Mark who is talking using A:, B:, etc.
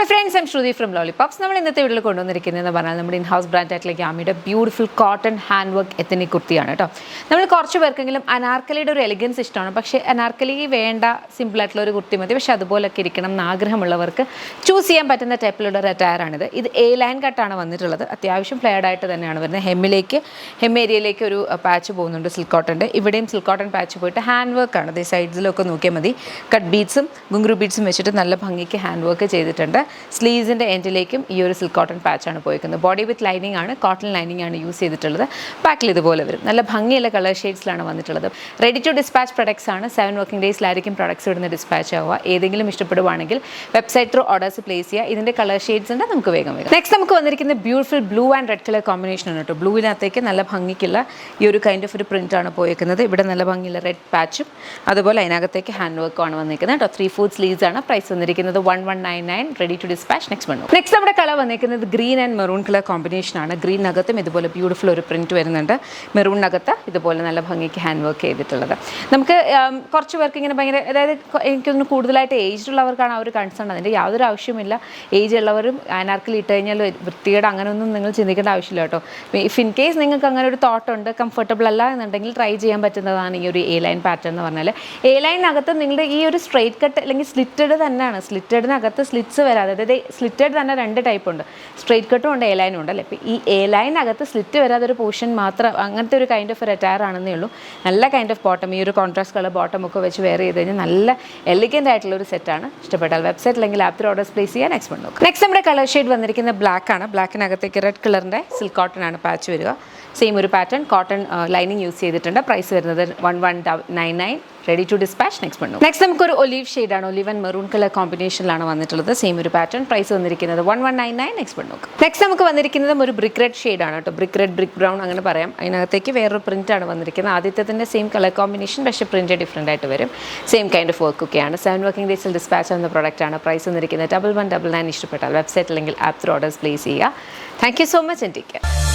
A: Hello friends, I'm Shruti from Lollipops. നമ്മൾ ഇന്നത്തെ വീട്ടിൽ കൊണ്ടുവന്നിരിക്കുന്നതെന്ന് പറഞ്ഞാൽ നമ്മുടെ ഇൻ ഹൗസ് ബ്രാൻഡ് ആയിട്ടുള്ള യാമിയുടെ beautiful cotton hand work ethnic കുർത്തിയാണ് കേട്ടോ. നമ്മൾ കുറച്ച് പേർക്കെങ്കിലും അനാർക്കലിയുടെ ഒരു എലിഗൻസ് ഇഷ്ടമാണ്, പക്ഷേ അനാർക്കലി വേണ്ട സിമ്പിളായിട്ടുള്ള ഒരു കുർത്തി മതി, പക്ഷേ അതുപോലൊക്കെ ഇരിക്കണം എന്ന് ആഗ്രഹമുള്ളവർക്ക് ചൂസ് ചെയ്യാൻ പറ്റുന്ന ടൈപ്പിലുള്ള ഒരു അറ്റയറാണിത്. ഇത് എ ലൈൻ കട്ടാണ് വന്നിട്ടുള്ളത്. അത്യാവശ്യം ഫ്ലെയർഡ് ആയിട്ട് തന്നെയാണ് വരുന്നത്. ഹെം ഏരിയയിലേക്ക് ഒരു പാച്ച് പോകുന്നുണ്ട് സിൽക്ക് കോട്ടൻ്റെ. ഇവിടെയും സിൽക്ക് കോട്ടൺ പാച്ച് പോയിട്ട് ഹാൻഡ് വർക്കാണ്. ഇത് സൈഡ്സിലൊക്കെ നോക്കിയാൽ മതി. കട്ട് ബീഡ്സും ഗുങ്ക്രു ബീഡ്സും വെച്ചിട്ട് നല്ല ഭംഗിക്ക് ഹാൻഡ് വർക്ക് ചെയ്തിട്ടുണ്ട്. സ്ലീവ്സിൻ്റെ എൻഡിലേക്കും ഈ ഒരു സിൽക്ക് കോട്ടൺ പാച്ചാണ് പോയിരിക്കുന്നത്. ബോഡി വിത്ത് ലൈനിങ് ആണ്, കോട്ടൺ ലൈനിങ് ആണ് യൂസ് ചെയ്തിട്ടുള്ളത്. പാക്കിൽ ഇതുപോലെ വരും. നല്ല ഭംഗിയുള്ള കളർ ഷെയ്ഡ്സിലാണ് വന്നിട്ടുള്ളത്. റെഡി ടു ഡിസ്പാച്ച് പ്രൊഡക്ട്സ് ആണ്. 7 വർക്കിംഗ് ഡേയ്സിലായിരിക്കും പ്രൊഡക്ട്സ് ഇവിടുന്ന് ഡിസ്പാച്ച് ആവുക. ഏതെങ്കിലും ഇഷ്ടപ്പെടുവാണെങ്കിൽ വെബ്സൈറ്റ് ത്രൂ ഓർഡേഴ്സ് പ്ലേസ് ചെയ്യുക. ഇതിൻ്റെ കളർ ഷെയ്ഡ്സ് ഉണ്ട്, നമുക്ക് വേഗം വരും. നെക്സ്റ്റ് നമുക്ക് വന്നിരിക്കുന്ന beautiful blue and red colour combination ആണ് കേട്ടോ. ബ്ലൂവിനകത്തേക്ക് നല്ല ഭംഗിക്കുള്ള ഈ ഒരു കൈൻഡ് ഓഫ് ഒരു പ്രിൻ്റ് ആണ് പോയിരിക്കുന്നത്. ഇവിടെ നല്ല ഭംഗിയുള്ള റെഡ് പാച്ചും അതുപോലെ അതിനകത്തേക്ക് ഹാൻഡ് വർക്കും ആണ് വന്നിരിക്കുന്നത് കേട്ടോ. 3/4 സ്ലീവ്സ് ആണ്. പ്രൈസ് വന്നിരിക്കുന്നത് 1199. Ready to dispatch. നെക്സ്റ്റ് നമ്മുടെ കളർ വന്നിരിക്കുന്നത് green and maroon colour combination ആണ്. ഗ്രീനകത്തും ഇതുപോലെ ബ്യൂട്ടിഫുൾ ഒരു പ്രിന്റ് വരുന്നുണ്ട്. മെറൂണിനകത്ത് ഇതുപോലെ നല്ല ഭംഗിക്ക് ഹാൻഡ് വർക്ക് ചെയ്തിട്ടുള്ളത്. നമുക്ക് കുറച്ച് പേർക്ക് ഇങ്ങനെ ഭയങ്കര, അതായത് എനിക്കൊന്ന് കൂടുതലായിട്ട് ഏജ്ഡ് ഉള്ളവർക്കാണ് ആ ഒരു കൺസേൺ. അതിൻ്റെ യാതൊരു ആവശ്യമില്ല. ഏജ് ഉള്ളവരും അനാർക്കലി ഇട്ട് കഴിഞ്ഞാൽ വൃത്തികേട് അങ്ങനെയൊന്നും നിങ്ങൾ ചിന്തിക്കേണ്ട ആവശ്യമില്ല കേട്ടോ. ഇഫ് ഇൻ കേസ് നിങ്ങൾക്ക് അങ്ങനെ ഒരു തോട്ട് ഉണ്ട്, കംഫർട്ടബിൾ അല്ല എന്നുണ്ടെങ്കിൽ ട്രൈ ചെയ്യാൻ പറ്റുന്നതാണ് ഈ ഒരു എ ലൈൻ പാറ്റേൺ എന്ന് പറഞ്ഞാൽ. എ ലൈനകത്ത് നിങ്ങളുടെ ഈ ഒരു സ്ട്രെയിറ്റ് കട്ട് അല്ലെങ്കിൽ സ്ലിറ്റഡ് തന്നെയാണ്. സ്ലിറ്റഡിനകത്ത് സ്ലിറ്റ്സ് വരാതെ, അതായത് സ്ലിറ്റഡ് തന്നെ 2 ടൈപ്പ് ഉണ്ട്. സ്ട്രെയിറ്റ് കട്ടും ഉണ്ട്, എ ലൈനും ഉണ്ട് അല്ലേ. ഇപ്പോൾ ഈ എ ലൈനകത്ത് സ്ലിറ്റ് വരാതെ ഒരു പോർഷൻ മാത്രം, അങ്ങനത്തെ ഒരു കൈൻഡ് ഓഫ് ഒരു അറ്റയർ ആണെന്നേ ഉള്ളൂ. നല്ല കൈൻഡ് ഓഫ് ബോട്ടം, ഈ ഒരു കോൺട്രാസ്റ്റ് കളർ ബോട്ടം ഒക്കെ വെച്ച് വെയർ ചെയ്ത് കഴിഞ്ഞാൽ നല്ല എലിഗൻ്റ് ആയിട്ടുള്ള ഒരു സെറ്റാണ്. ഇഷ്ടപ്പെട്ടാൽ വെബ്സൈറ്റ് അല്ലെങ്കിൽ ആപ്പ് ഓർഡേഴ്സ് പ്ലേസ് ചെയ്യാൻ നെക്സ്റ്റ് നോക്കാം. നെക്സ്റ്റ് നമ്മുടെ കളർ ഷെയ്ഡ് വന്നിരിക്കുന്ന ബ്ലാക്ക് ആണ്. ബ്ലാക്കിനകത്തേക്ക് റെഡ് കളറിൻ്റെ സിൽക്ക് കോട്ടൺ ആണ് പാച്ച് വരിക. സെയിം ഒരു പാറ്റേൺ, കോട്ടൺ ലൈനിങ് യൂസ് ചെയ്തിട്ടുണ്ട്. പ്രൈസ് വരുന്നത് 1199. Ready to dispatch. നെക്സ്റ്റ് നമുക്കൊരു ഒലീവ് ഷെയ്ഡാണ്. ഒലീവ് ആൻഡ് മെറൂൺ കളർ കോമ്പിനേഷനിലാണ് വന്നിട്ടുള്ളത്. സെയിം ഒരു പാറ്റേൺ. പ്രൈസ് വന്നിരിക്കുന്നത് 1199. നെക്സ്റ്റ് നമുക്ക് വന്നിരിക്കുന്നതും ഒരു ബ്രിക്ക് റെഡ് ഷെയ്ഡാണ് കേട്ടോ. ബ്രിക്ക് റെഡ്, ബ്രിക്ക് ബ്രൗൺ അങ്ങനെ പറയാം. അതിനകത്തേക്ക് വേറൊരു പ്രിൻ്റാണ് വന്നിരിക്കുന്നത്. ആദ്യത്തെ സെയിം കളർ കോമ്പിനേഷൻ, പക്ഷേ പ്രിൻ്റ് ഡിഫറെൻ്റ് ആയിട്ട് വരും. സെയിം കൈൻഡ് ഓഫ് വർക്ക് ഒക്കെയാണ്. 7 വർക്കിംഗ് ഡേയ്സിൽ ഡിസ്പാച്ച് ആവുന്ന പ്രോഡക്റ്റാണ്. പ്രൈസ് വന്നിരിക്കുന്നത് 1199. ഇഷ്ടപ്പെട്ടാൽ വെബ്സൈറ്റ് അല്ലെങ്കിൽ ആപ്പ് ത്രൂ ഓർഡേഴ്സ് പ്ലേസ് ചെയ്യുക. Thank you so much and take care.